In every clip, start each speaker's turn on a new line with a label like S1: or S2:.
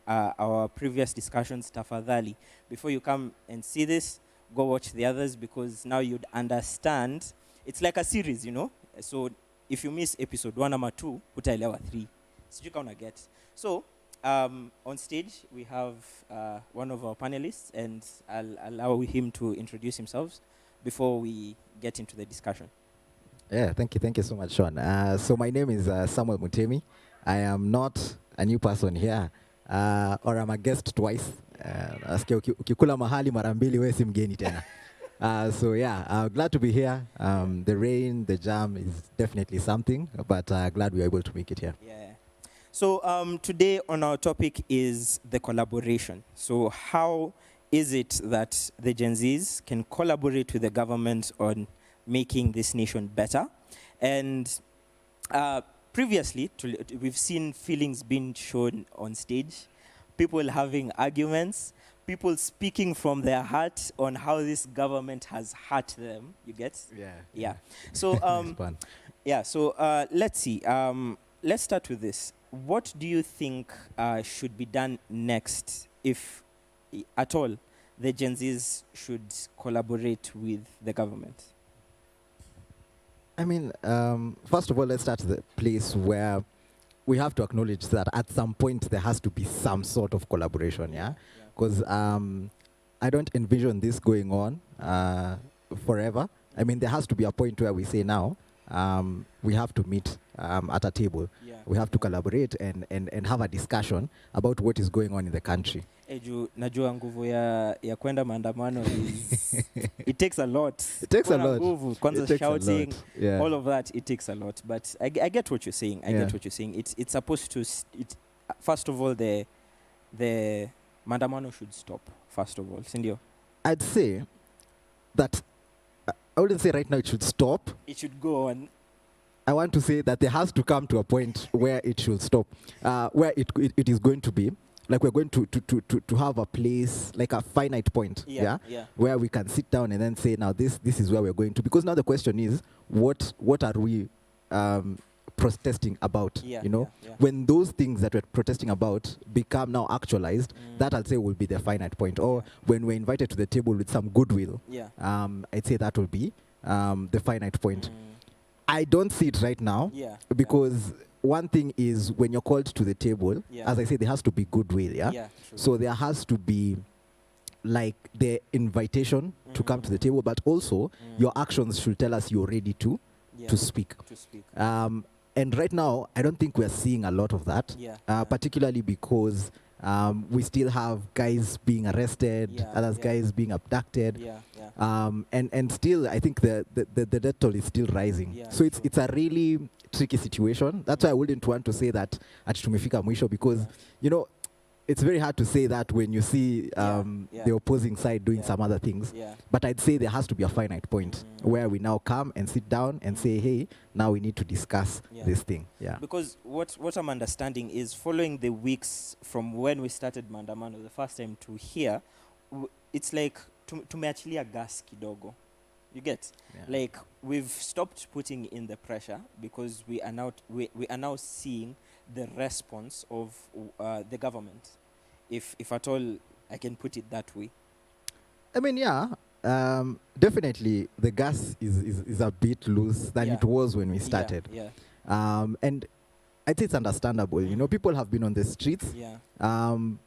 S1: our previous discussions, tafadhali, before you come and see this, go watch the others, because now you'd understand. It's like a series, you know. So if you miss episode 1 or 2, utaelewa 3. So you can get. So on stage we have one of our panelists, and I'll allow him to introduce himself before we get into the discussion.
S2: Yeah, thank you so much, Sean. So my name is Samuel Mutemi. I am not a new person here, or I'm a guest twice. Ukikula mahali mara mbili wewe si mgeni tena. So yeah, glad to be here. The rain, the jam is definitely something, but glad we were able to make it here.
S1: Yeah. So today on our topic is the collaboration. So how is it that the Gen Zs can collaborate with the government on making this nation better? And previously, we've seen feelings being shown on stage, people having arguments, people speaking from their heart on how this government has hurt them. You get? Yeah. So So let's see. Let's start with this. What do you think should be done next, if at all the Gen Zs should collaborate with the government?
S2: I mean, first of all, let's start at the place where we have to acknowledge that at some point there has to be some sort of collaboration, yeah? Because I don't envision this going on forever. I mean, there has to be a point where we say now, we have to meet at a table.
S1: Yeah.
S2: We have to collaborate and have a discussion about what is going on in the country.
S1: Najua nguvu ya kwenda maandamano is it takes a lot.
S2: It takes a lot.
S1: Kwanza shouting,
S2: yeah.
S1: all of that, it takes a lot. But I get what you're saying. I get what you're saying. It's supposed to. First of all, the maandamano should stop. First of all, Sindio.
S2: I'd say that I wouldn't say right now it should stop.
S1: It should go on.
S2: I want to say that there has to come to a point where it should stop, where it is going to be. Like we're going to have a place, like a finite point, where we can sit down and then say, now this is where we're going to. Because now the question is, what are we protesting about? When those things that we're protesting about become now actualized, that I'll say will be the finite point. Or when we're invited to the table with some goodwill, I'd say that will be the finite point. I don't see it right now, because one thing is when you're called to the table, as I say, there has to be goodwill, so there has to be like the invitation to come to the table, but also your actions should tell us you're ready to speak. And right now, I don't think we're seeing a lot of that, particularly because we still have guys being arrested, others guys being abducted, and still I think the death toll is still rising. So it's a really tricky situation. That's why I wouldn't want to say that at tumefika mwisho, because you know it's very hard to say that when you see the opposing side doing some other things. But I'd say there has to be a finite point where we now come and sit down and say, hey, now we need to discuss this thing.
S1: Because what I'm understanding is, following the weeks from when we started Maandamano the first time to here, it's like tumeachilia gas kidogo. You get? Like we've stopped putting in the pressure, because we are now seeing the response of the government, if at all I can put it that way.
S2: I mean, definitely the gas is a bit loose than it was when we started. And I think it's understandable. You know, people have been on the streets.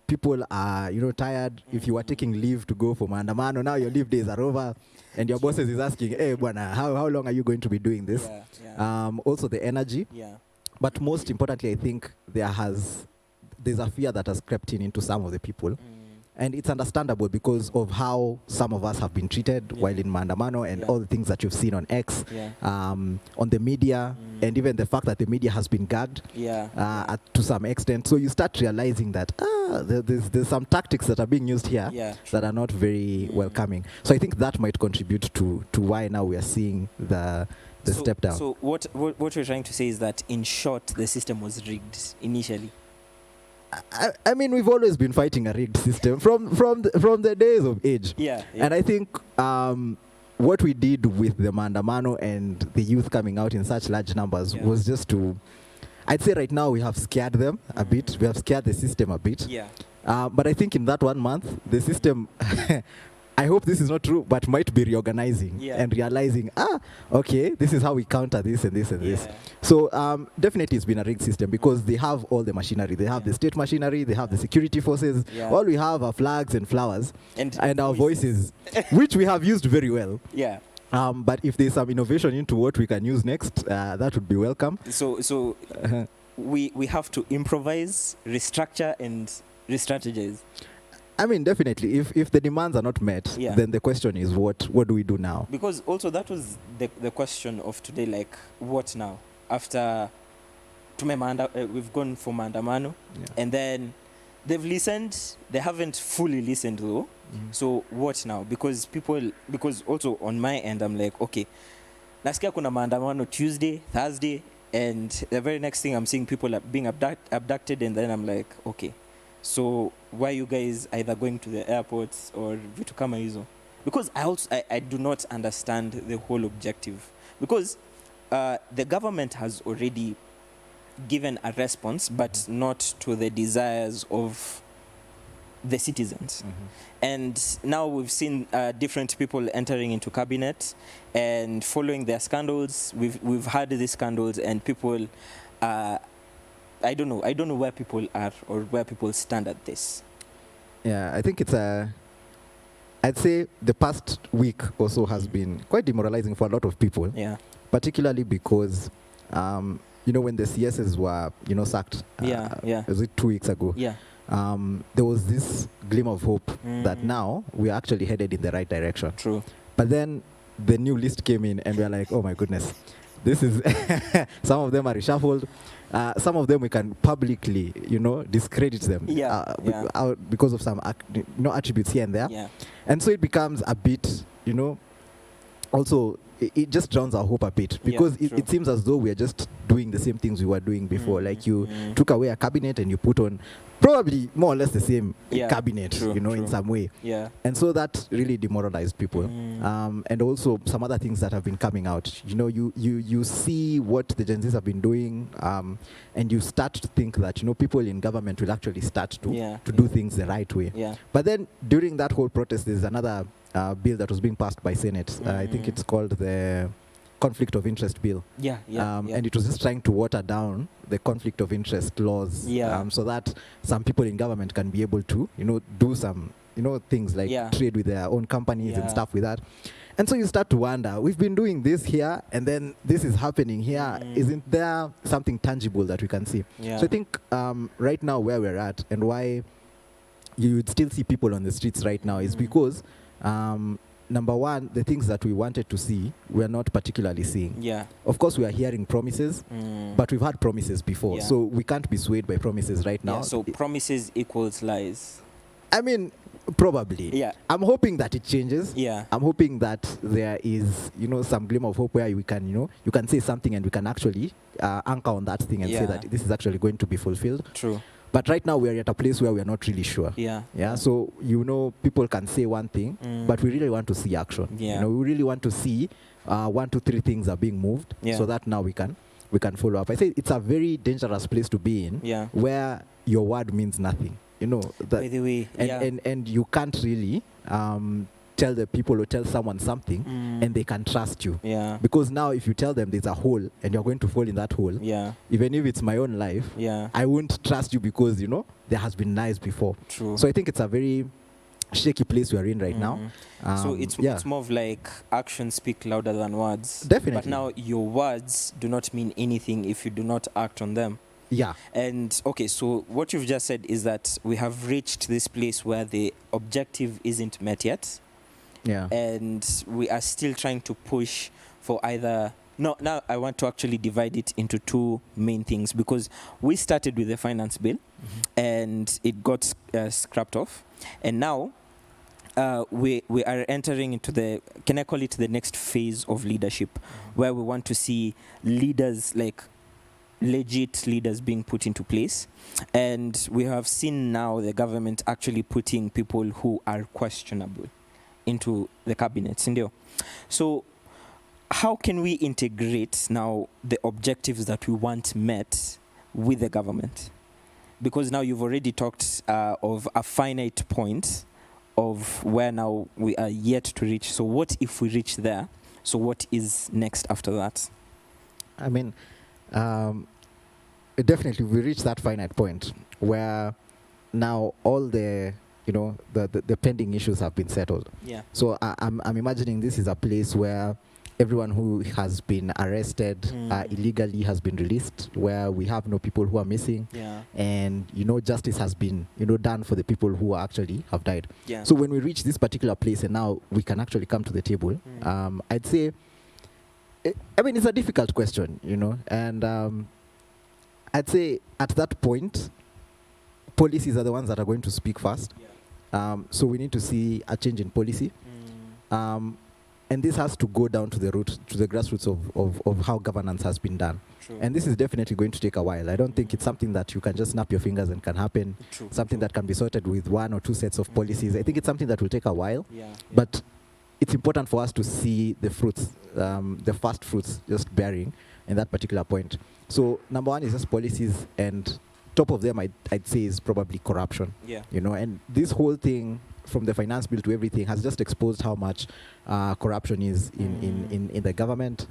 S2: People are, tired. If you were taking leave to go for maandamano, now your leave days are over, and your bosses is asking, hey, bwana, how long are you going to be doing this? Also the energy. But most importantly, I think there's a fear that has crept into some of the people. And it's understandable because of how some of us have been treated while in maandamano, and all the things that you've seen on X, on the media, and even the fact that the media has been gagged to some extent. So you start realizing that there's some tactics that are being used here that are not very welcoming. So I think that might contribute to why now we are seeing the step down.
S1: So what you're trying to say is that, in short, the system was rigged initially.
S2: I mean, we've always been fighting a rigged system from the days of age. And I think what we did with the maandamano and the youth coming out in such large numbers was just to I'd say right now we have scared them a bit. We have scared the system a bit.
S1: Yeah.
S2: But I think in that 1 month, the system, I hope this is not true, but might be reorganizing and realizing, okay, this is how we counter this and this and this. So definitely it's been a rigged system because they have all the machinery. They have the state machinery, they have the security forces. All we have are flags and flowers and our voices, which we have used very well.
S1: Yeah.
S2: But if there's some innovation into what we can use next, that would be welcome.
S1: So we have to improvise, restructure, and re-strategize.
S2: I mean, definitely. If the demands are not met, then the question is, what do we do now?
S1: Because also that was the question of today, like, what now? After we've gone for maandamano, and then they've listened. They haven't fully listened though. So what now? Because also on my end, I'm like, okay, nasikia kuna maandamano Tuesday, Thursday, and the very next thing I'm seeing people are being abducted, and then I'm like, okay, so why are you guys either going to the airports or vitu kama hizo? Because I do not understand the whole objective. Because the government has already given a response, but not to the desires of the citizens. And now we've seen different people entering into cabinet and following their scandals. We've had these scandals, and people I don't know where people are or where people stand at this.
S2: Yeah, I think I'd say the past week or so has been quite demoralizing for a lot of people.
S1: Yeah.
S2: Particularly because, when the CSs were, sacked. Was it 2 weeks ago?
S1: Yeah.
S2: There was this glimmer of hope that now we are actually headed in the right direction.
S1: True.
S2: But then the new list came in, and we are like, oh my goodness. This is some of them are reshuffled. Some of them we can publicly, discredit them because of some attributes here and there.
S1: Yeah.
S2: And so it becomes a bit, also it just drowns our hope a bit because it seems as though we are just doing the same things we were doing before. Like you took away a cabinet and you put on probably more or less the same cabinet, in some way.
S1: Yeah.
S2: And so that really demoralized people. And also some other things that have been coming out. You see what the Gen Zs have been doing, and you start to think that, people in government will actually start to do things the right way.
S1: Yeah.
S2: But then during that whole protest, there's another bill that was being passed by Senate. I think it's called the Conflict of Interest Bill. And it was just trying to water down the conflict of interest laws so that some people in government can be able to, do some, things like trade with their own companies and stuff with that. And so you start to wonder, we've been doing this here, and then this is happening here. Isn't there something tangible that we can see? So I think right now where we're at and why you would still see people on the streets right now is because number one, the things that we wanted to see, we're not particularly seeing.
S1: Yeah.
S2: Of course, we are hearing promises, but we've had promises before, so we can't be swayed by promises right now.
S1: So promises equals lies.
S2: I mean, probably.
S1: Yeah.
S2: I'm hoping that it changes.
S1: Yeah.
S2: I'm hoping that there is, some glimmer of hope where we can, you can say something and we can actually anchor on that thing and say that this is actually going to be fulfilled.
S1: True.
S2: But right now we're at a place where we're not really sure.
S1: Yeah.
S2: So, people can say one thing, but we really want to see action.
S1: Yeah.
S2: We really want to see 1, 2, 3 things are being moved so that now we can follow up. I say it's a very dangerous place to be in where your word means nothing.
S1: By the way,
S2: and you can't really tell the people or tell someone something and they can trust you.
S1: Yeah.
S2: Because now if you tell them there's a hole and you're going to fall in that hole, even if it's my own life, I won't trust you because, there has been lies before.
S1: True.
S2: So I think it's a very shaky place we're in right now.
S1: So it's more of like actions speak louder than words.
S2: Definitely.
S1: But now your words do not mean anything if you do not act on them.
S2: Yeah.
S1: And okay, so what you've just said is that we have reached this place where the objective isn't met yet.
S2: Yeah.
S1: And we are still trying to push for either... No, now I want to actually divide it into 2 main things because we started with the finance bill and it got scrapped off. And now we are entering into can I call it the next phase of leadership where we want to see leaders, like legit leaders being put into place. And we have seen now the government actually putting people who are questionable into the cabinet. So how can we integrate now the objectives that we want met with the government? Because now you've already talked of a finite point of where now we are yet to reach. So what if we reach there? So what is next after that?
S2: I mean, definitely we reach that finite point where now all the the pending issues have been settled.
S1: Yeah.
S2: So I'm imagining this is a place where everyone who has been arrested illegally has been released, where we have no people who are missing, and justice has been done for the people who actually have died.
S1: Yeah.
S2: So when we reach this particular place and now we can actually come to the table, I'd say, I mean, it's a difficult question, and I'd say at that point, policies are the ones that are going to speak first. Yeah. So we need to see a change in policy. And this has to go down to the grassroots of how governance has been done.
S1: True.
S2: And this is definitely going to take a while. I don't think it's something that you can just snap your fingers and can happen.
S1: True.
S2: Something that can be sorted with one or two sets of policies. I think it's something that will take a while.
S1: Yeah.
S2: But it's important for us to see the fruits, the first fruits just bearing in that particular point. So number one is just policies, and top of them I'd say is probably corruption.
S1: Yeah.
S2: And this whole thing, from the finance bill to everything, has just exposed how much corruption is in the government,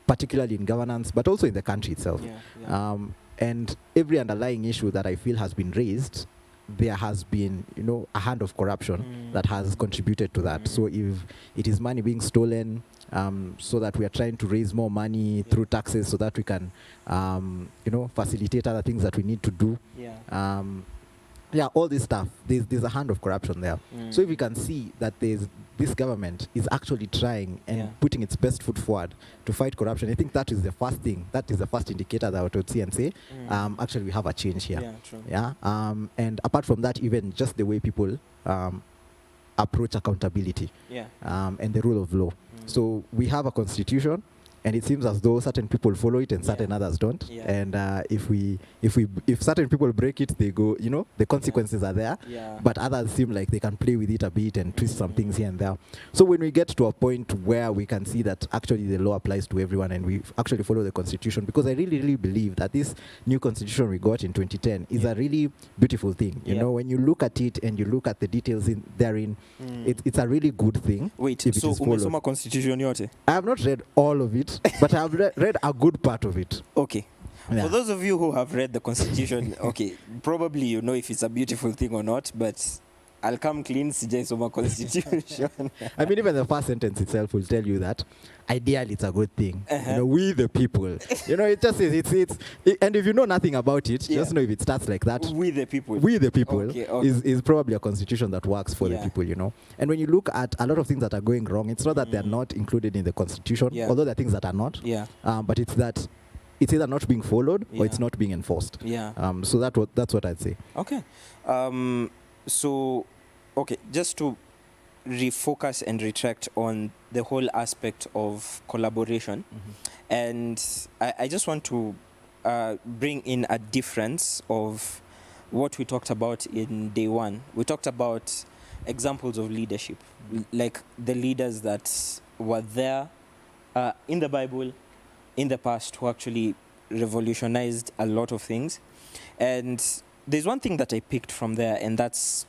S2: particularly in governance, but also in the country itself. And every underlying issue that I feel has been raised, there has been, a hand of corruption that has contributed to that. So if it is money being stolen, so that we are trying to raise more money through taxes so that we can, facilitate other things that we need to do. All this stuff, there's a hand of corruption there. So if we can see that this government is actually trying and putting its best foot forward to fight corruption, I think that is the first thing. That is the first indicator that I would see and say, actually we have a change here.
S1: Yeah, true.
S2: And apart from that, even just the way people approach accountability and the rule of law. So we have a constitution, and it seems as though certain people follow it and certain others don't. And if certain people break it, they go, the consequences are there. But others seem like they can play with it a bit and twist some things here and there. So when we get to a point where we can see that actually the law applies to everyone and we actually follow the constitution, because I really, really believe that this new constitution we got in 2010 is a really beautiful thing. You know, when you look at it and you look at the details therein, it's a really good thing.
S1: Wait, so umesoma constitution yote?
S2: I have not read all of it, but I have read a good part of it.
S1: Okay. For those of you who have read the Constitution, okay, probably you know if it's a beautiful thing or not, but I'll come clean, sijaisoma Constitution.
S2: I mean, even the first sentence itself will tell you that ideally it's a good thing. We the people. It just says and if you know nothing about it, just know if it starts like that.
S1: We the people.
S2: We the people is probably a constitution that works for the people, And when you look at a lot of things that are going wrong, it's not that they're not included in the constitution, although there are things that are not. But it's that it's either not being followed or it's not being enforced. So that's what I'd say.
S1: Okay. So, just to refocus and retract on the whole aspect of collaboration, and I just want to bring in a difference of what we talked about in day one. We talked about examples of leadership, like the leaders that were there in the Bible, in the past, who actually revolutionized a lot of things. And there's one thing that I picked from there, and that's,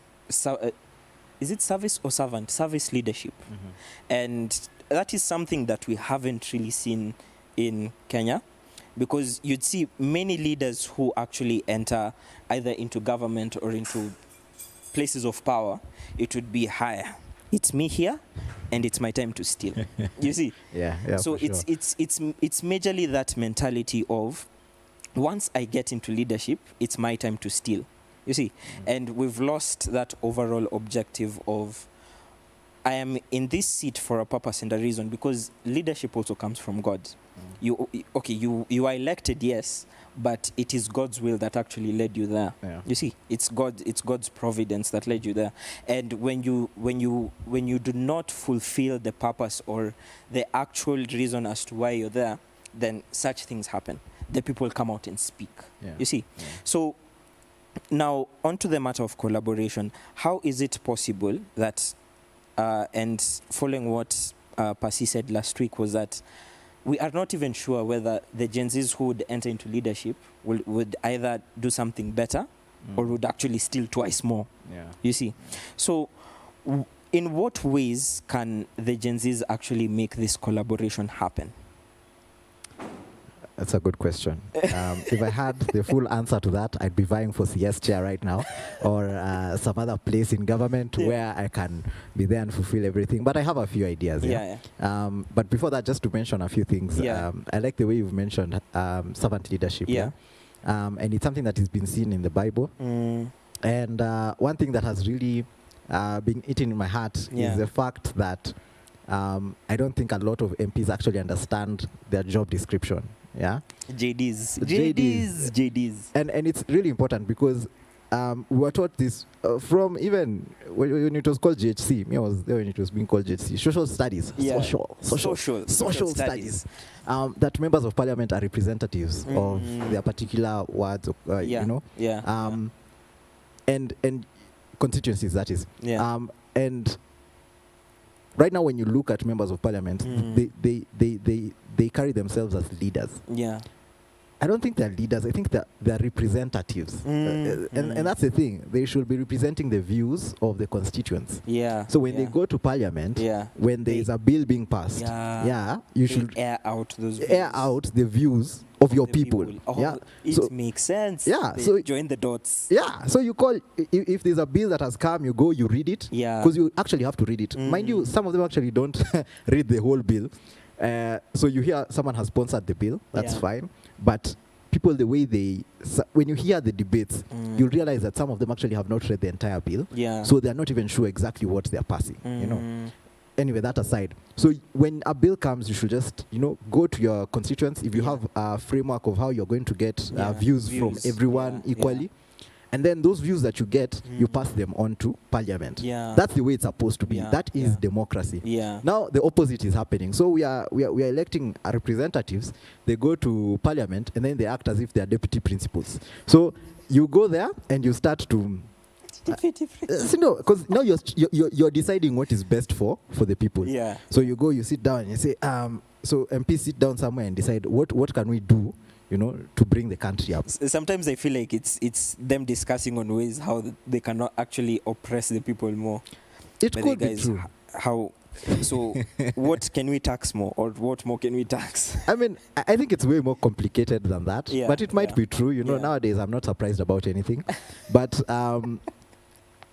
S1: is it service or servant? Service leadership. And that is something that we haven't really seen in Kenya, because you'd see many leaders who actually enter either into government or into places of power. It would be higher. It's me here, and it's my time to steal. You see? So it's majorly that mentality of, once I get into leadership, it's my time to steal. You see? And we've lost that overall objective of, I am in this seat for a purpose and a reason, because leadership also comes from God. You are elected, yes, but it is God's will that actually led you there. You see, it's God's providence that led you there. And when you do not fulfill the purpose or the actual reason as to why you're there, then such things happen. The people come out and speak. You see? So now onto the matter of collaboration. How is it possible that and following what Percy said last week was that we are not even sure whether the Gen Zs who would enter into leadership would either do something better or would actually steal twice more.
S2: Yeah.
S1: You see? So in what ways can the Gen Zs actually make this collaboration happen?
S2: That's a good question. If I had the full answer to that, I'd be vying for CS chair right now, or some other place in government where I can be there and fulfill everything. But I have a few ideas. But before that, just to mention a few things. I like the way you've mentioned servant leadership. And it's something that has been seen in the Bible. And one thing that has really been eaten in my heart is the fact that I don't think a lot of MPs actually understand their job description.
S1: JDs.
S2: And it's really important because we were taught this from even when it was called GHC. I was there when it was being called GHC. Social studies. Social studies. That members of parliament are representatives of their particular wards, and constituencies, that is. And right now, when you look at members of parliament, they carry themselves as leaders. I don't think they're leaders. I think they're representatives. And that's the thing. They should be representing the views of the constituents. So when they go to parliament, when there is a bill being passed, you should
S1: air out those views.
S2: Air out the views of your people.
S1: It makes sense. So join the dots.
S2: So you call, if there's a bill that has come, you go, you read it. Because you actually have to read it. Mind you, some of them actually don't read the whole bill. So you hear someone has sponsored the bill, that's fine. But people, the way when you hear the debates, you'll realize that some of them actually have not read the entire bill. So they're not even sure exactly what they're passing, Anyway, that aside. So when a bill comes, you should just, go to your constituents. If you have a framework of how you're going to get views from everyone equally, and then those views that you get, you pass them on to parliament. That's the way it's supposed to be. That is democracy. Now the opposite is happening. So we are electing our representatives. They go to parliament and then they act as if they are deputy principals. So you go there and you start to because now you're deciding what is best for the people. So you go, you sit down and you say, so MPs sit down somewhere and decide what can we do, to bring the country up.
S1: Sometimes I feel like it's them discussing on ways how they cannot actually oppress the people more.
S2: It could be true.
S1: So what can we tax more, or what more can we tax?
S2: I mean, I think it's way more complicated than that, but it might be true. Nowadays I'm not surprised about anything. But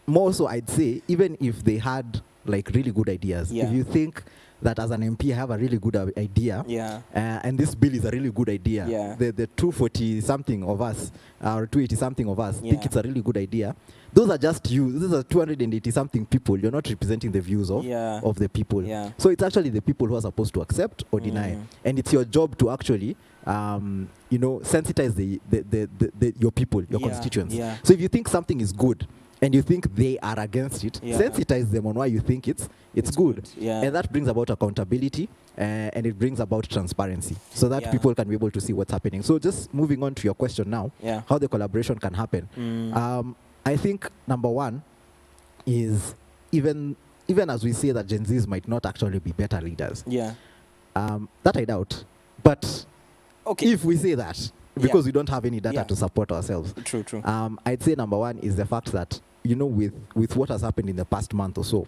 S2: more so, I'd say, even if they had like really good ideas, if you think that as an MP I have a really good idea, and this bill is a really good idea, the 240 something of us or 280 something of us think it's a really good idea. Those are just you. These are 280 something people. You're not representing the views of the people. So it's actually the people who are supposed to accept or deny, and it's your job to actually sensitize your people, your constituents. So if you think something is good and you think they are against it, sensitize them on why you think it's good. And that brings about accountability, and it brings about transparency, so that people can be able to see what's happening. So just moving on to your question now, how the collaboration can happen. I think number one is, even as we say that Gen Zs might not actually be better leaders, that I doubt. But if we say that, because we don't have any data to support ourselves.
S1: True.
S2: I'd say number one is the fact that, with what has happened in the past month or so,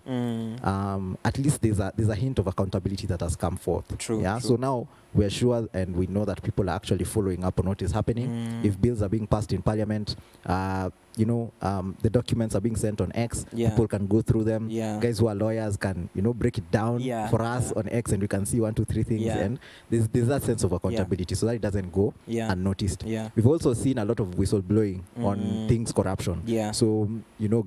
S2: at least there's a hint of accountability that has come forth.
S1: True.
S2: So now we're sure and we know that people are actually following up on what is happening. If bills are being passed in parliament, the documents are being sent on X. People can go through them. Guys who are lawyers can, break it down for us on X, and we can see 1, 2, 3 things. And there's that sense of accountability, so that it doesn't go unnoticed. We've also seen a lot of whistleblowing on things corruption. So,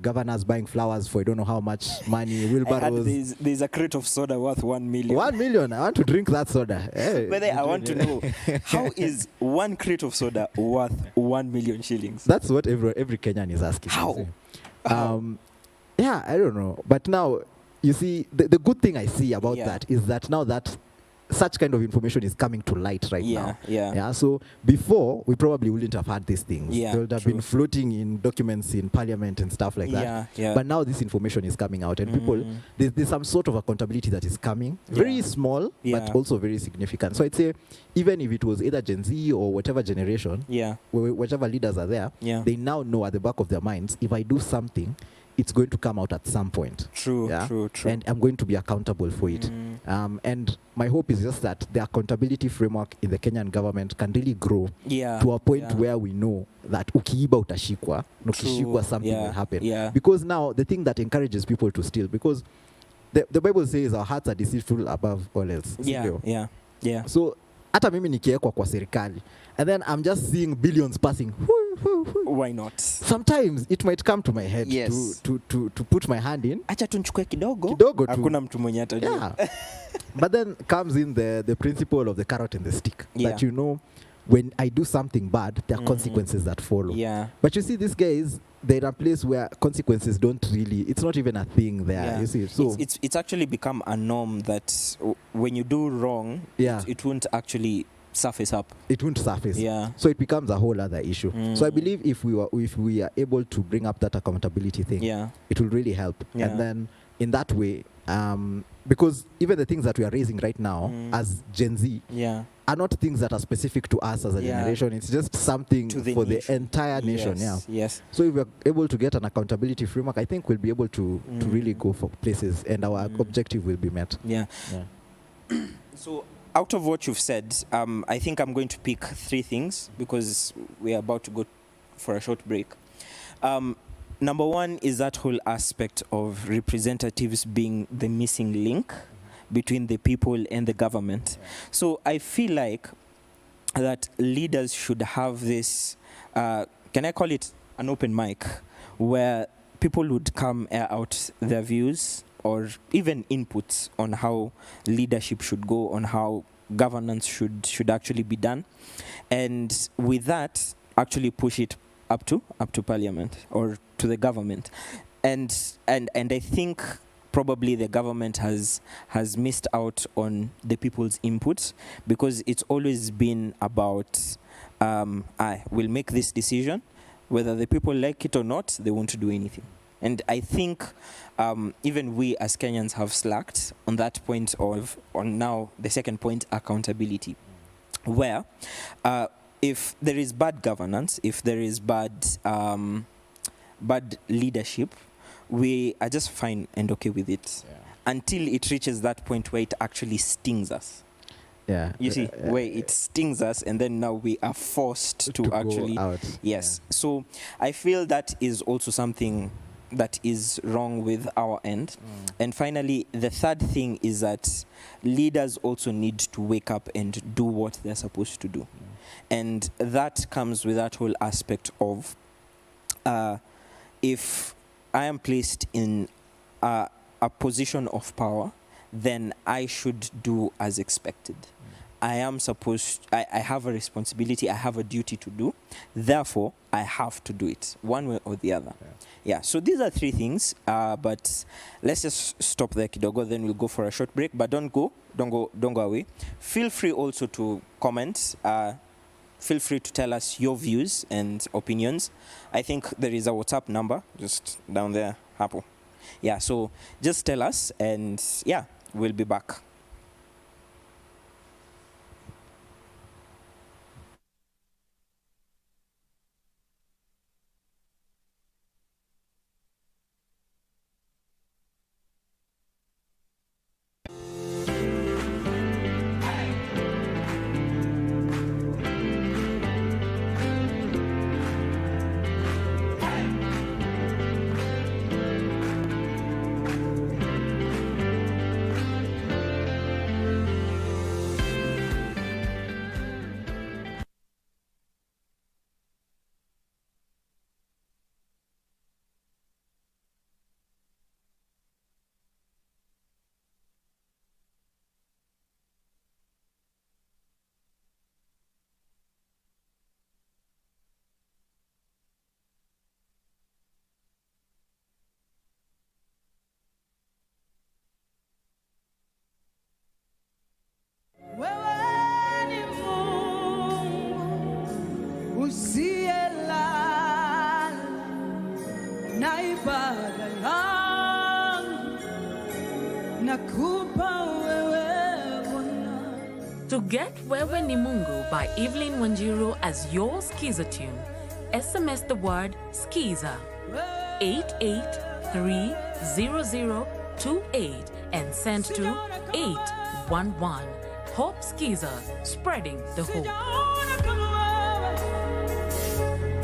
S2: governors buying flowers for I don't know how much money, wheelbarrows.
S1: There's a crate of soda worth 1 million.
S2: 1 million. I want to drink that soda. Hey,
S1: but I want to know, how is one crate of soda worth 1 million shillings?
S2: That's what every Kenyan is asking.
S1: How?
S2: I don't know. But now, you see, the good thing I see about that is that now that such kind of information is coming to light right now.
S1: Yeah.
S2: So before, we probably wouldn't have had these things.
S1: Yeah,
S2: they would have been floating in documents in parliament and stuff like that.
S1: Yeah.
S2: But now this information is coming out, and people, there's some sort of accountability that is coming. Very small, but also very significant. So I'd say, even if it was either Gen Z or whatever generation, whichever leaders are there, they now know at the back of their minds, if I do something, it's going to come out at some point.
S1: True.
S2: And I'm going to be accountable for it. And my hope is just that the accountability framework in the Kenyan government can really grow to a point where we know that ukiiba utashikwa, ukishikwa something will happen. Because now the thing that encourages people to steal, because the Bible says our hearts are deceitful above all else.
S1: Yeah.
S2: So hata mimi nikiekwa kwa serikali, and then I'm just seeing billions passing.
S1: Why not?
S2: Sometimes it might come to my head to put my hand in.
S1: Acha tunchukue kidogo
S2: tu.
S1: Hakuna mtu mwenye atajua.
S2: But then comes in the principle of the carrot and the stick. That when I do something bad, there are consequences that follow. But you see, these guys, they're a place where consequences don't really, it's not even a thing there. You see, so
S1: it's actually become a norm that when you do wrong, it won't actually surface up.
S2: It won't surface. So it becomes a whole other issue. So I believe if we are able to bring up that accountability thing, it will really help. And then in that way, because even the things that we are raising right now as Gen Z are not things that are specific to us as a generation. It's just something for the entire nation.
S1: Yes.
S2: So if we're able to get an accountability framework, I think we'll be able to really go for places, and our objective will be met.
S1: So out of what you've said, I think I'm going to pick 3 things because we're about to go for a short break. Number 1 is that whole aspect of representatives being the missing link between the people and the government. So I feel like that leaders should have this, can I call it an open mic, where people would come air out their views or even inputs on how leadership should go, on how governance should actually be done. And with that, actually push it up to parliament or to the government. And I think probably the government has missed out on the people's input, because it's always been about, I will make this decision, whether the people like it or not, they won't do anything. And I think even we as Kenyans have slacked on that point on now the second point, accountability, where if there is bad governance, if there is bad leadership, we are just fine and okay with it until it reaches that point where it actually stings us. You see, where it stings us, and then now we are forced to actually
S2: go out.
S1: So I feel that is also something that is wrong with our end. And finally, the third thing is that leaders also need to wake up and do what they're supposed to do. And that comes with that whole aspect of if I am placed in a position of power, then I should do as expected. I am supposed, I have a responsibility, I have a duty to do. Therefore, I have to do it, one way or the other. So these are 3 things, but let's just stop there, kidogo, then we'll go for a short break. But don't go away. Feel free also to comment. Feel free to tell us your views and opinions. I think there is a WhatsApp number just down there, hapo. So just tell us, and we'll be back.
S3: na ibada yangu nakupa wewe Bwana.
S4: To get Wewe ni Mungu by Evelyn Wanjiru as your Skiza tune, SMS the word Skiza 88300028 and send to 811. Hope Skiza, spreading the hope.
S3: Sijaona kama wewe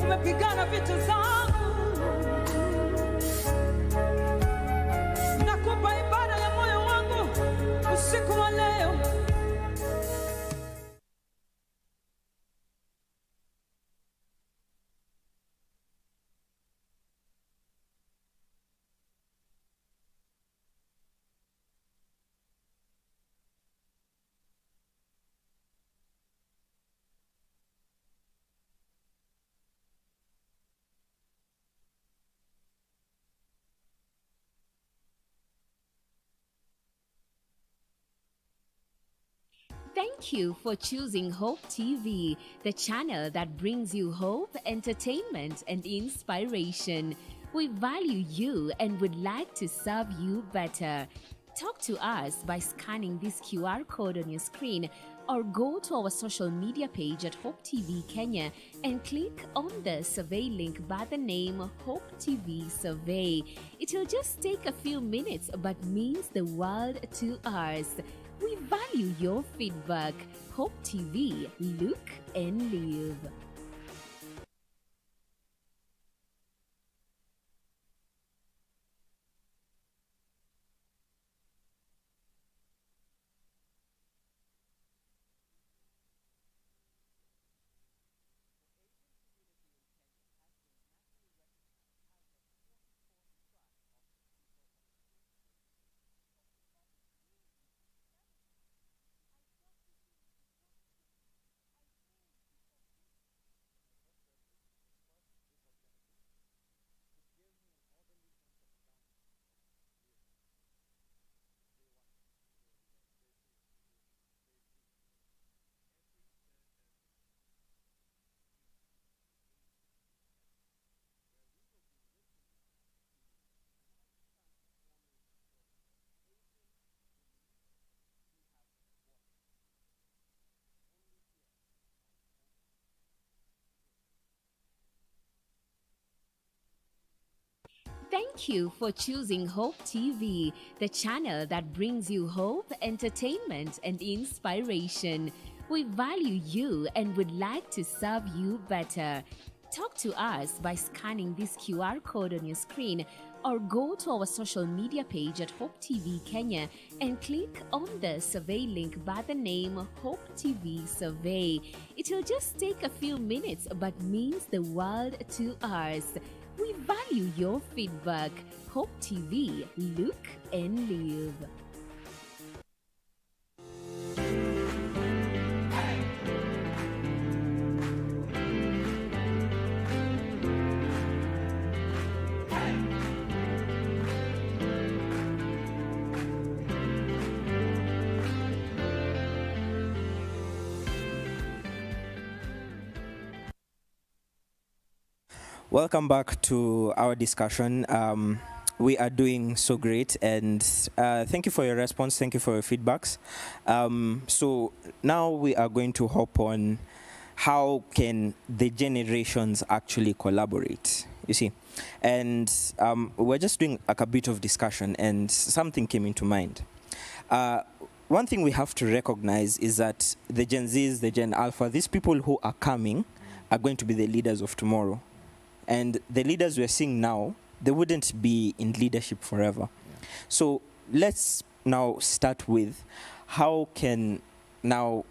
S3: umepigana vita zangu. Nakupa ibada ya moyo wangu usiku wa leo.
S5: Thank you for choosing Hope TV, the channel that brings you hope, entertainment, and inspiration. We value you and would like to serve you better. Talk to us by scanning this QR code on your screen or go to our social media page at Hope TV Kenya and click on the survey link by the name Hope TV Survey. It will just take a few minutes but means the world to us. We value your feedback. Hope TV, look and live. Thank you for choosing Hope TV, the channel that brings you hope, entertainment, and inspiration. We value you and would like to serve you better. Talk to us by scanning this QR code on your screen or go to our social media page at Hope TV Kenya and click on the survey link by the name Hope TV Survey. It will just take a few minutes but means the world to us. We value your feedback. Hope TV, look and live.
S1: Welcome back to our discussion. We are doing so great, and thank you for your response. Thank you for your feedbacks. So now we are going to hop on how can the generations actually collaborate, you see. And we're just doing like a bit of discussion, and something came into mind. One thing we have to recognize is that the Gen Zs, the Gen Alpha, these people who are coming are going to be the leaders of tomorrow. And the leaders we're seeing now, they wouldn't be in leadership forever. Yeah. So let's now start with how can now,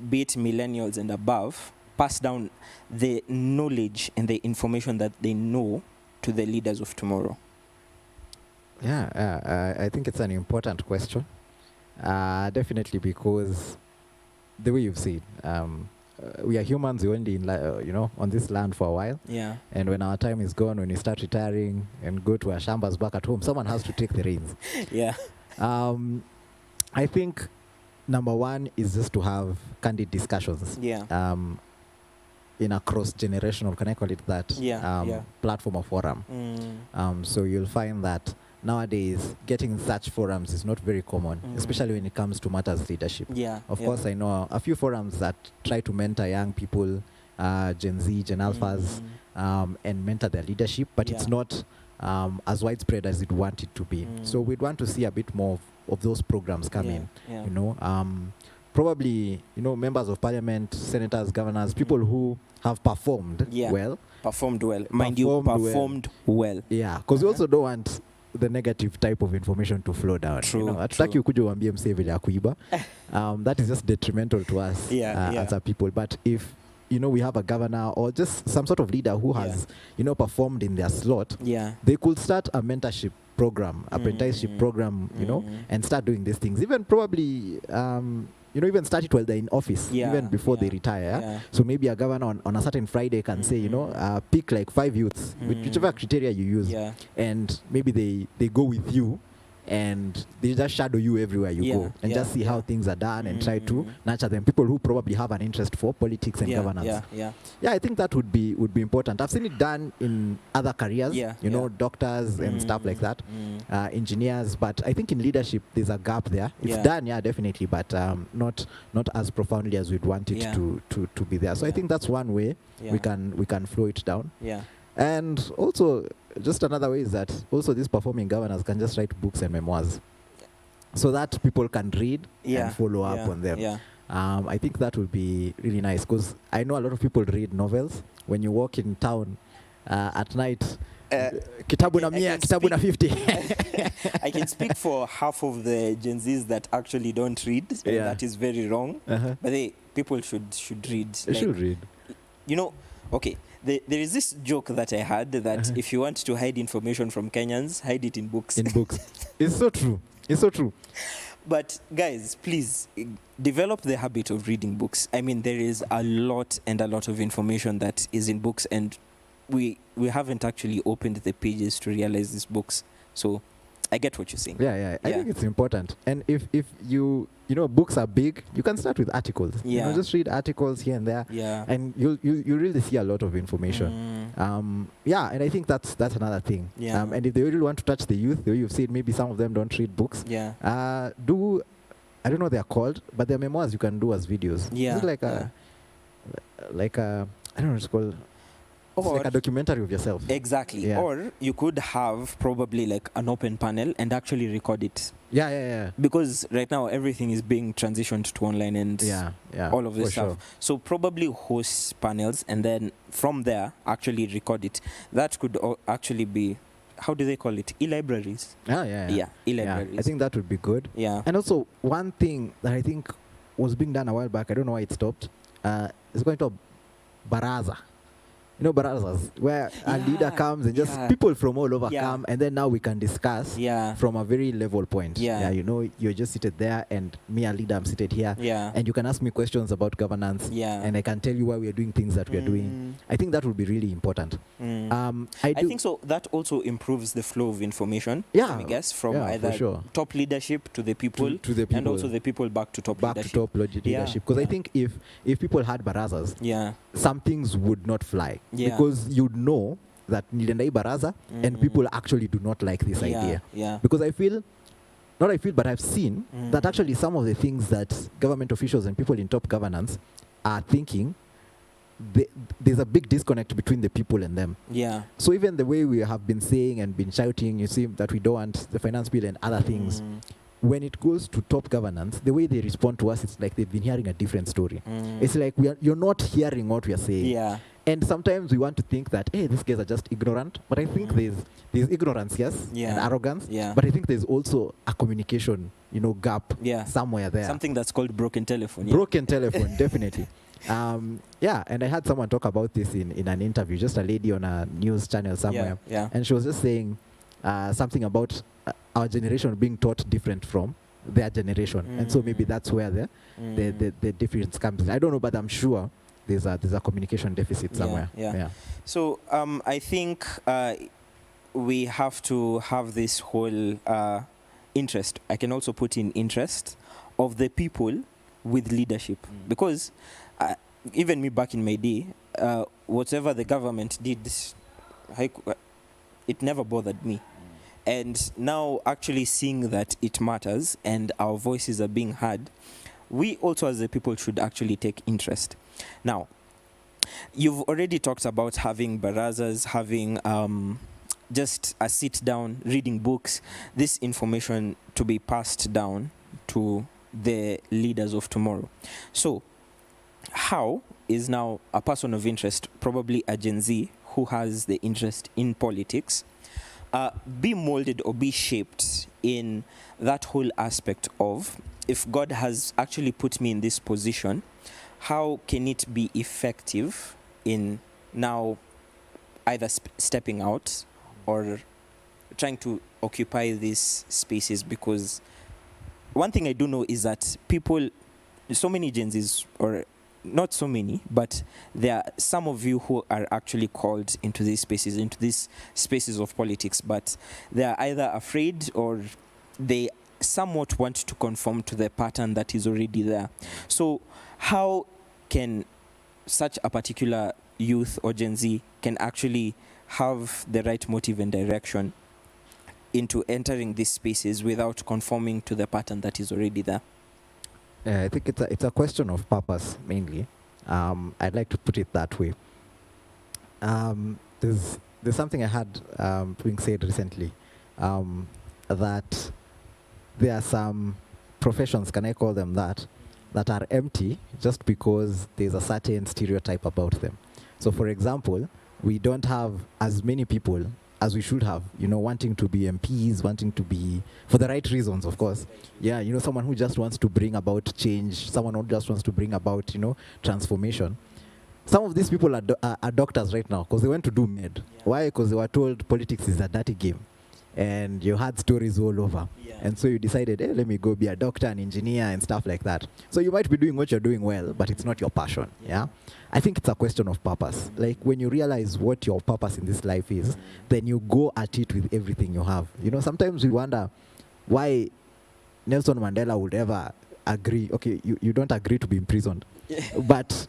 S1: be it millennials and above, pass down the knowledge and the information that they know to the leaders of tomorrow?
S2: Yeah, I think it's an important question. Definitely, because the way you've said, we are humans. We only, on this land for a while.
S1: Yeah.
S2: And when our time is gone, when we start retiring and go to our shambas back at home, someone has to take the reins.
S1: Yeah.
S2: I think number one is just to have candid discussions.
S1: Yeah.
S2: in a cross-generational, can I call it that, platform or forum. So you'll find that nowadays getting such forums is not very common, especially when it comes to matters leadership. Of course, I know a few forums that try to mentor young people, Gen Z, Gen Alphas, and mentor their leadership, but it's not as widespread as you'd want it to be. So we'd want to see a bit more of those programs come in, you know. Probably, you know, members of parliament, senators, governors, people who have performed well.
S1: Performed well. Mind you, performed well.
S2: Yeah, because we also don't want the negative type of information to flow down.
S1: True.
S2: You know, hatutaki ukuje uambie msee vile ya kuiba. That is just detrimental to us as a people. But if, you know, we have a governor or just some sort of leader who has, you know, performed in their slot, they could start a mentorship program, apprenticeship program, you know, and start doing these things. Even probably, you know, even start it while they're in office, even before they retire. So maybe a governor on a certain Friday can say, you know, pick like 5 youths, whichever criteria you use, and maybe they go with you, and they just shadow you everywhere you go, and just see how things are done and try to nurture them. People who probably have an interest for politics and governance. I think that would be important. I've seen it done in other careers, you know, doctors and stuff like that, engineers. But I think in leadership there's a gap there. It's done, definitely, but not as profoundly as we'd want it to be there. So I think that's one way we can flow it down. And also, just another way is that also these performing governors can just write books and memoirs, so that people can read and follow up on them. I think that would be really nice, because I know a lot of people read novels. When you walk in town at night, kitabu na 100, kitabu na 50.
S1: I can speak for half of the Gen Zs that actually don't read, and that is very wrong. But people should read.
S2: They should read.
S1: You know, okay. There is this joke that I had that if you want to hide information from Kenyans, hide it in books.
S2: In books. It's so true. It's so true.
S1: But guys, please develop the habit of reading books. I mean, there is a lot of information that is in books, and we haven't actually opened the pages to realize these books. So I get what you're saying.
S2: I think it's important. And if you know, books are big, you can start with articles. You know, just read articles here and there. And you really see a lot of information. And I think that's another thing. And if they really want to touch the youth, you've seen maybe some of them don't read books. I don't know what they're called, but they're memoirs you can do as videos. It's like a I don't know what it's called. It's like a documentary of yourself.
S1: Exactly. Or you could have probably like an open panel and actually record it. Because right now everything is being transitioned to online and all of this stuff. So probably host panels and then from there actually record it. That could actually be, how do they call it? E-libraries. E-libraries.
S2: I think that would be good. And also one thing that I think was being done a while back, I don't know why it stopped, is going to baraza. You know, barazas, where a leader comes and just people from all over come, and then now we can discuss from a very level point. You know, you're just seated there, and me, a leader, I'm seated here, and you can ask me questions about governance, and I can tell you why we are doing things that we are doing. I think that would be really important.
S1: I think so. That also improves the flow of information. I guess from either top leadership to the people,
S2: to the people,
S1: and also the people back to top
S2: leadership. Because I think if people had barazas, some things would not fly. Because you'd know that nilienda hii baraza and people actually do not like this idea. Because but I've seen that actually some of the things that government officials and people in top governance are thinking, there's a big disconnect between the people and them. So even the way we have been saying and been shouting, you see, that we don't want the finance bill and other things, when it goes to top governance, the way they respond to us, it's like they've been hearing a different story. It's like you're not hearing what we are saying. And sometimes we want to think that, hey, these guys are just ignorant. But I think there's ignorance, and arrogance. But I think there's also a communication, gap somewhere there.
S1: Something that's called broken telephone.
S2: Broken telephone, definitely. And I had someone talk about this in an interview, just a lady on a news channel somewhere. And she was just saying something about our generation being taught different from their generation. And so maybe that's where the difference comes in. I don't know, but I'm sure there's a communication deficit somewhere.
S1: So I think we have to have this whole interest. I can also put in interest of the people with leadership, because even me back in my day, whatever the government did, it never bothered me. And now actually seeing that it matters and our voices are being heard, we also as the people should actually take interest. Now, you've already talked about having barazas, having just a sit down, reading books, this information to be passed down to the leaders of tomorrow. So, how is now a person of interest, probably a Gen Z who has the interest in politics, be molded or be shaped in that whole aspect of, if God has actually put me in this position, how can it be effective in now either stepping out or trying to occupy these spaces? Because one thing I do know is that people, so many Gen Zs, or not so many, but there are some of you who are actually called into these spaces of politics, but they are either afraid or they somewhat want to conform to the pattern that is already there. So how can such a particular youth or Gen Z can actually have the right motive and direction into entering these spaces without conforming to the pattern that is already there?
S2: I think it's a question of purpose mainly. I'd like to put it that way. There's something I had being said recently, that there are some professions, can I call them that are empty just because there's a certain stereotype about them. So, for example, we don't have as many people as we should have, wanting to be MPs, wanting to be, for the right reasons, of course. Yeah, someone who just wants to bring about change, someone who just wants to bring about, transformation. Some of these people are doctors right now because they went to do med. Yeah. Why? Because they were told politics is a dirty game. And you had stories all over. Yeah. And so you decided, hey, let me go be a doctor, an engineer, and stuff like that. So you might be doing what you're doing well, but it's not your passion. Yeah. I think it's a question of purpose. Like when you realize what your purpose in this life is, then you go at it with everything you have. Sometimes we wonder why Nelson Mandela would ever agree. Okay, you don't agree to be imprisoned. But,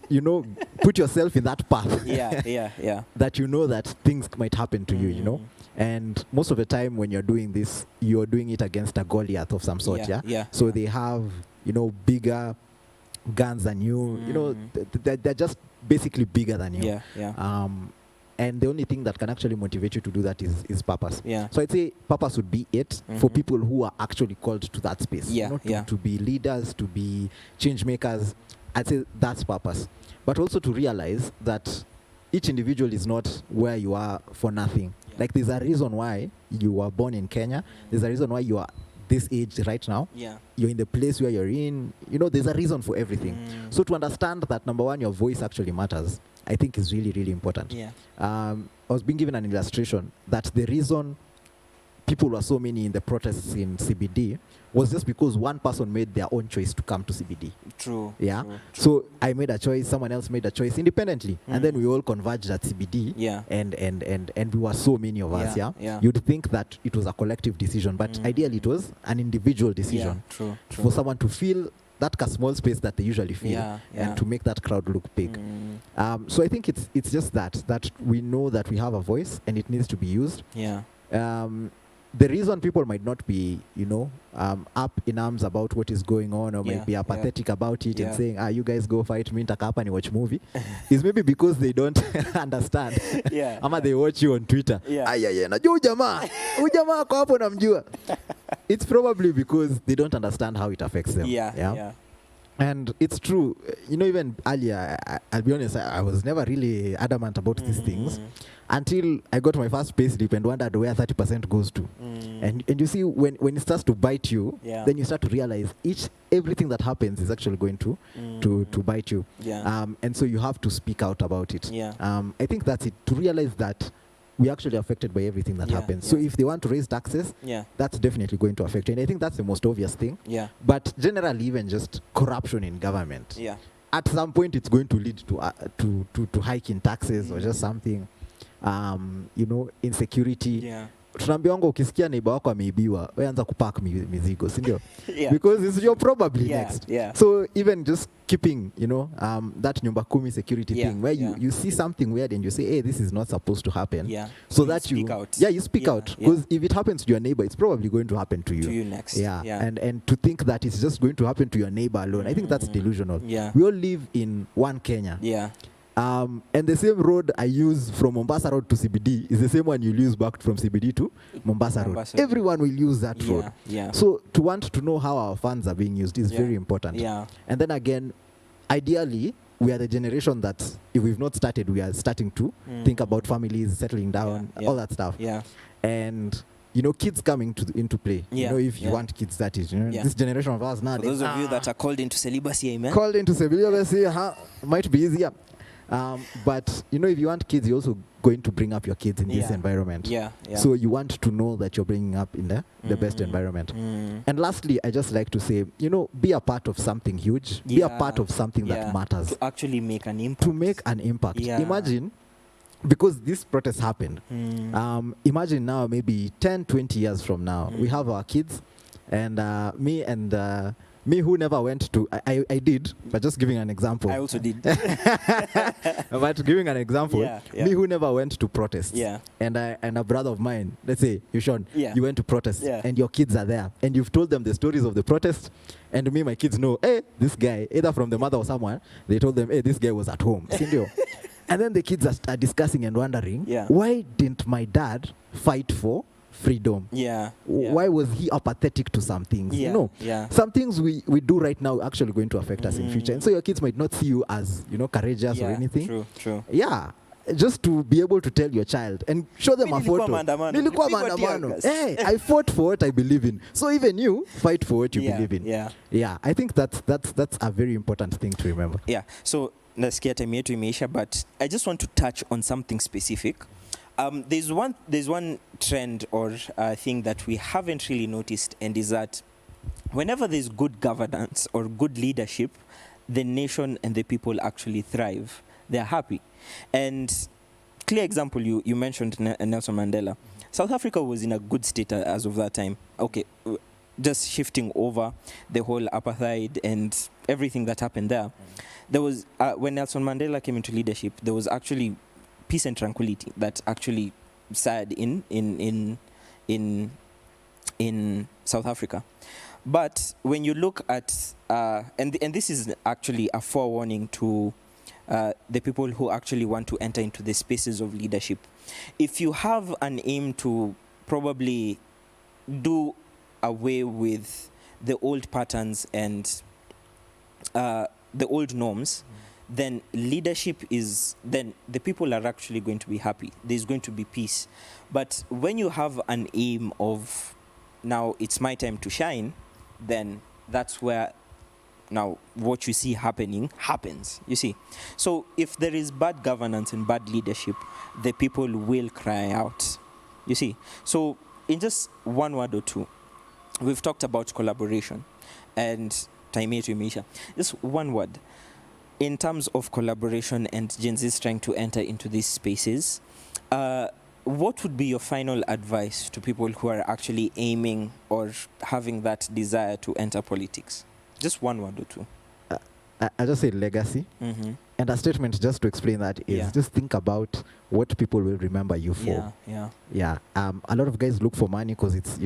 S2: put yourself in that path.
S1: Yeah.
S2: That that things might happen to you, And most of the time when you're doing this, you're doing it against a Goliath of some sort, yeah? So they have, bigger guns than you. They're just basically bigger than you.
S1: Yeah.
S2: And the only thing that can actually motivate you to do that is purpose.
S1: Yeah.
S2: So I'd say purpose would be it for people who are actually called to that space. To be leaders, to be change makers. I'd say that's purpose. But also to realize that each individual is not where you are for nothing. Yeah. Like there's a reason why you were born in Kenya. There's a reason why you are this age right now. Yeah. You're in the place where you're in. There's a reason for everything. So to understand that, number one, your voice actually matters, I think is really, really important.
S1: Yeah.
S2: I was being given an illustration that the reason people were so many in the protests in CBD was just because one person made their own choice to come to CBD.
S1: True.
S2: Yeah.
S1: True.
S2: So I made a choice, someone else made a choice independently, and then we all converged at CBD.
S1: Yeah.
S2: And we were so many of us.
S1: Yeah.
S2: You'd think that it was a collective decision, but ideally it was an individual decision.
S1: Yeah. True.
S2: For someone to feel that small space that they usually feel, and to make that crowd look big. So I think it's just that we know that we have a voice and it needs to be used.
S1: Yeah.
S2: The reason people might not be, up in arms about what is going on, or might be apathetic about it and saying, you guys go fight me, nitaka hapa ni watch movie, is maybe because they don't understand. Ama they watch you on Twitter. Najua ujamaa kwa hapo namjua. It's probably because they don't understand how it affects them. Yeah. And it's true, even earlier, I'll be honest, I was never really adamant about these things until I got my first pay slip and wondered where 30% goes to. And you see, when it starts to bite you, then you start to realize everything that happens is actually going to bite you. And so you have to speak out about it. I think that's it, to realize that we're actually affected by everything that happens. So if they want to raise taxes, that's definitely going to affect you. And I think that's the most obvious thing. But generally, even just corruption in government, at some point it's going to lead to hike in taxes or just something, insecurity. tunaambiwanga ukisikia neighbor wako ameibiwa, wewe anza kupack mizigo, si ndio?
S1: Yeah.
S2: Because you're probably
S1: Yeah,
S2: next.
S1: yeah.
S2: So even just keeping, that nyumba kumi security
S1: Yeah,
S2: thing where
S1: yeah.
S2: you see something weird and you say, hey, this is not supposed to happen.
S1: Yeah.
S2: So
S1: You
S2: that
S1: speak out.
S2: Yeah, you speak
S1: Yeah,
S2: out.
S1: yeah.
S2: Because if it happens to your neighbor, it's probably going to happen to you.
S1: To you next.
S2: Yeah.
S1: Yeah.
S2: And to think that it's just going to happen to your neighbor alone, I think that's delusional.
S1: Yeah.
S2: We all live in one Kenya.
S1: Yeah.
S2: And the same road I use from Mombasa Road to CBD is the same one you'll use back from CBD to Mombasa Road. Everyone will use that road.
S1: Yeah.
S2: So to want to know how our funds are being used is very important.
S1: Yeah.
S2: And then again, ideally, we are the generation that if we've not started, we are starting to think about families, settling down, all that stuff.
S1: Yeah.
S2: And kids coming into play.
S1: Yeah.
S2: If you want kids, that is, this generation of us now.
S1: For those of you that are called into celibacy, amen.
S2: Called into celibacy, might be easier. But if you want kids, you're also going to bring up your kids in this environment.
S1: Yeah.
S2: So you want to know that you're bringing up in the best environment. And lastly, I just like to say, be a part of something huge. Be a part of something that matters.
S1: To actually make an impact.
S2: To make an impact.
S1: Yeah.
S2: Imagine, because this protest happened, imagine now maybe 10, 20 years from now, we have our kids, and me who never went to, I did, but just giving an example.
S1: I also did.
S2: But giving an example, me who never went to protests, and a brother of mine, let's say, Yushon, you went to protests, and your kids are there, and you've told them the stories of the protest, and me, my kids know, hey, this guy, either from the mother or someone, they told them, hey, this guy was at home. And then the kids are discussing and wondering, why didn't my dad fight for freedom? Why was he apathetic to some things? Some things we do right now are actually going to affect us in future. And so your kids might not see you as, courageous or anything.
S1: True.
S2: Yeah. Just to be able to tell your child and show them a photo. Nilikuwa maandamano. Hey, I fought for what I believe in. So even you fight for what you believe in. Yeah. I think that's a very important thing to remember.
S1: Yeah. So nasikia time yetu imeisha, but I just want to touch on something specific. There's one trend or thing that we haven't really noticed, and is that whenever there's good governance or good leadership, the nation and the people actually thrive. They're happy. And clear example, you mentioned Nelson Mandela. South Africa was in a good state as of that time. Okay, just shifting over the whole apartheid and everything that happened there. There was, when Nelson Mandela came into leadership, there was actually peace and tranquility that actually sad in South Africa. But when you look at, and this is actually a forewarning to the people who actually want to enter into the spaces of leadership. If you have an aim to probably do away with the old patterns and the old norms, then leadership then the people are actually going to be happy. There's going to be peace. But when you have an aim of, now it's my time to shine, then that's where now what you see happening happens, you see. So if there is bad governance and bad leadership, the people will cry out, you see. So in just one word or two, we've talked about collaboration and time yetu imeisha. Just one word. In terms of collaboration and Gen Z's trying to enter into these spaces, what would be your final advice to people who are actually aiming or having that desire to enter politics? Just one word or two.
S2: I just say legacy. And a statement just to explain that is just think about what people will remember you for. Yeah. A lot of guys look for money because it's,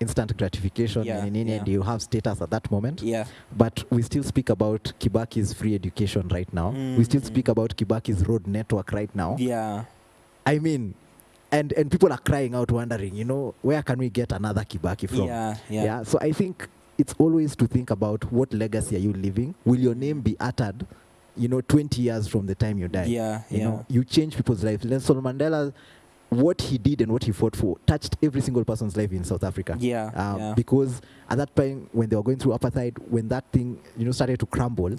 S2: instant gratification and you have status at that moment. But we still speak about Kibaki's free education right now. We still speak about Kibaki's road network right now. I mean, and people are crying out wondering, where can we get another Kibaki from? So I think it's always to think about what legacy are you leaving? Will your name be uttered, 20 years from the time you die? You change people's lives. Nelson Mandela, what he did and what he fought for touched every single person's life in South Africa. Because at that time when they were going through apartheid, when that thing, started to crumble,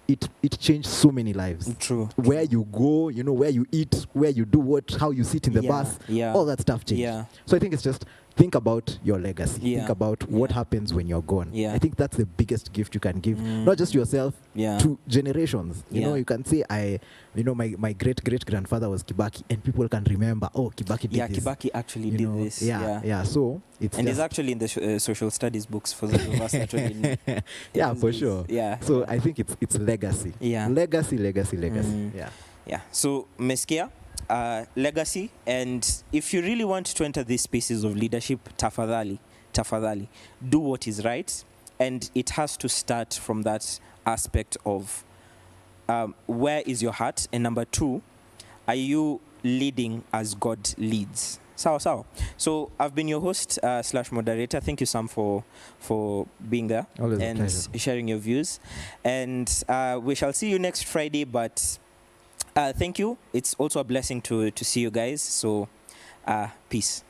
S2: it changed so many lives.
S1: True.
S2: Where you go, you know, where you eat, where you do what, how you sit in the bus, all that stuff changed.
S1: Yeah.
S2: So I think it's just think about your legacy.
S1: Yeah.
S2: Think about what happens when you're gone.
S1: Yeah.
S2: I think that's the biggest gift you can give, not just yourself, to generations. You know, you can say my great grandfather was Kibaki, and people can remember, oh, Kibaki did this.
S1: Kibaki actually did this.
S2: Yeah. So it's
S1: and it's actually in the social studies books for those of us that really
S2: yeah, for sure.
S1: Yeah.
S2: So I think it's legacy.
S1: Yeah.
S2: Legacy. Yeah.
S1: Yeah. So Meskia, legacy, and if you really want to enter these spaces of leadership, tafadhali, do what is right, and it has to start from that aspect of where is your heart, and number 2, are you leading as God leads? Sawa. So I've been your host / moderator. Thank you, Sam, for being there.
S2: Always
S1: and sharing your views. And we shall see you next Friday. But thank you. It's also a blessing to see you guys. So peace.